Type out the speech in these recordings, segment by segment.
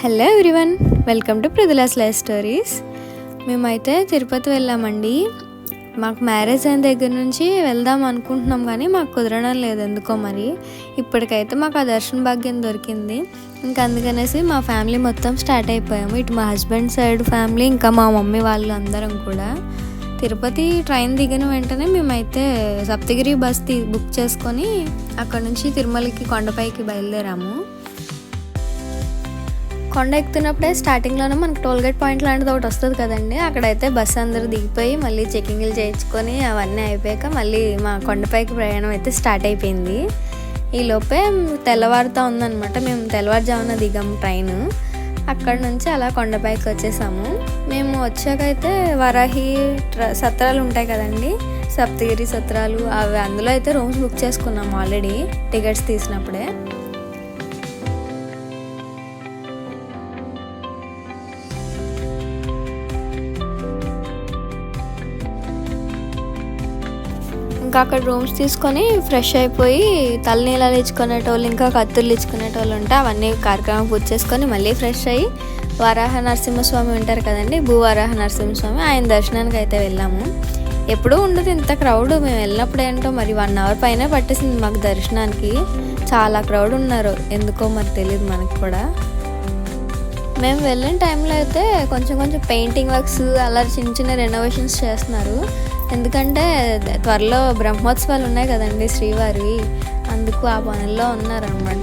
Hello everyone, welcome to Prithula's life stories. మేమైతే తిరుపతి వెళ్ళామండి. మాకు మ్యారేజ్ అయిన దగ్గర నుంచి వెళ్దాం అనుకుంటున్నాం, కానీ మాకు కుదరడం లేదు ఎందుకో మరి. ఇప్పటికైతే మాకు ఆ దర్శన భాగ్యం దొరికింది. ఇంకా అందుకనేసి మా ఫ్యామిలీ మొత్తం స్టార్ట్ అయిపోయాము. ఇటు మా హస్బెండ్ సైడ్ ఫ్యామిలీ, ఇంకా మా మమ్మీ వాళ్ళు అందరం కూడా. తిరుపతి ట్రైన్ దిగిన వెంటనే మేమైతే సప్తగిరి బస్ బుక్ చేసుకొని అక్కడ నుంచి తిరుమలకి కొండపైకి బయలుదేరాము. కొండ ఎక్కుతున్నప్పుడే స్టార్టింగ్లోనే మనకు టోల్గేట్ పాయింట్ లాంటిది ఒకటి వస్తుంది కదండి. అక్కడైతే బస్సు అందరూ దిగిపోయి మళ్ళీ చెకింగ్లు చేయించుకొని అవన్నీ అయిపోయాక మళ్ళీ మా కొండపైకి ప్రయాణం అయితే స్టార్ట్ అయిపోయింది. ఈ లోపే తెల్లవారుతూ ఉందన్నమాట. మేము తెల్లవారుజామున దిగాము ట్రైన్. అక్కడ నుంచి అలా కొండపైకి వచ్చేసాము. మేము వచ్చాకైతే వరాహి సత్రాలు ఉంటాయి కదండి, సప్తగిరి సత్రాలు, అవి అందులో అయితే రూమ్స్ బుక్ చేసుకున్నాము ఆల్రెడీ టికెట్స్ తీసినప్పుడే. ఇంకా అక్కడ రూమ్స్ తీసుకొని ఫ్రెష్ అయిపోయి తలనీలాలు ఇచ్చుకునేటోళ్ళు, ఇంకా కత్తులు ఇచ్చుకునేటోళ్ళు ఉంటే అవన్నీ కార్యక్రమం పూర్తి చేసుకొని మళ్ళీ ఫ్రెష్ అయ్యి వరాహ నరసింహస్వామి ఉంటారు కదండి, భూవరాహ నరసింహస్వామి, ఆయన దర్శనానికి అయితే వెళ్ళాము. ఎప్పుడూ ఉండదు ఇంత క్రౌడ్. మేము వెళ్ళినప్పుడు ఏంటో మరి 1 అవర్ పైన పట్టేసింది మాకు దర్శనానికి. చాలా క్రౌడ్ ఉన్నారు, ఎందుకో మరి తెలియదు మనకు కూడా. మేము వెళ్ళిన టైంలో అయితే కొంచెం పెయింటింగ్ వర్క్స్ అలా చిన్న రెనోవేషన్స్ చేస్తున్నారు. ఎందుకంటే త్వరలో బ్రహ్మోత్సవాలు ఉన్నాయి కదండి శ్రీవారివి, అందుకు ఆ పనుల్లో ఉన్నారనమాట.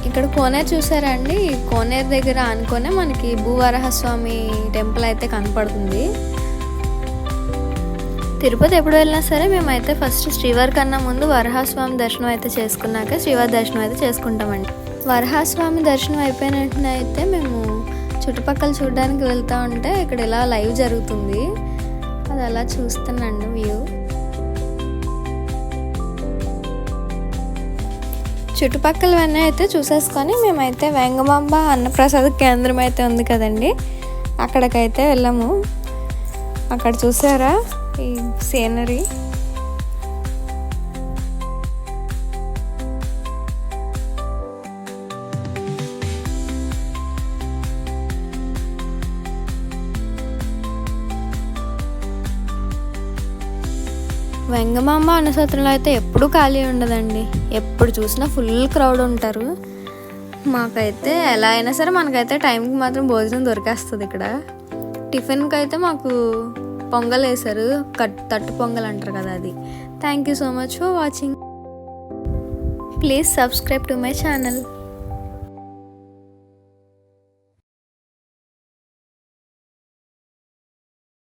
ఇక్కడ కోనేరు చూసారా అండి, కోనేరు దగ్గర అనుకునే మనకి భూవరాహస్వామి టెంపుల్ అయితే కనపడుతుంది. తిరుపతి ఎప్పుడు వెళ్ళినా సరే మేమైతే ఫస్ట్ శ్రీవారి కన్నా ముందు వరాహస్వామి దర్శనం అయితే చేసుకున్నాక శ్రీవారి దర్శనం అయితే చేసుకుంటామండి. వరాహస్వామి దర్శనం అయిపోయిన వెంటనే అయితే మేము చుట్టుపక్కల చూడడానికి వెళ్తూ ఉంటే ఇక్కడ ఇలా లైవ్ జరుగుతుంది, అది అలా చూస్తున్నాను వ్యూ. చుట్టుపక్కలవన్నీ అయితే చూసేసుకొని మేమైతే వెంగమాంబ అన్నప్రసాద కేంద్రం అయితే ఉంది కదండి, అక్కడికైతే వెళ్ళాము. అక్కడ చూసారా ఈ సీనరీ, వెంగమాంబ అన్నసత్రంలో అయితే ఎప్పుడు ఖాళీ ఉండదండి, ఎప్పుడు చూసినా ఫుల్ క్రౌడ్ ఉంటారు. మాకైతే ఎలా అయినా సరే మనకైతే టైంకి మాత్రం భోజనం దొరికేస్తుంది ఇక్కడ. టిఫిన్కి అయితే మాకు పొంగల్ వేశారు, తట్టు పొంగల్ అంటారు కదా అది. Thank you so much for watching. Please subscribe to my channel.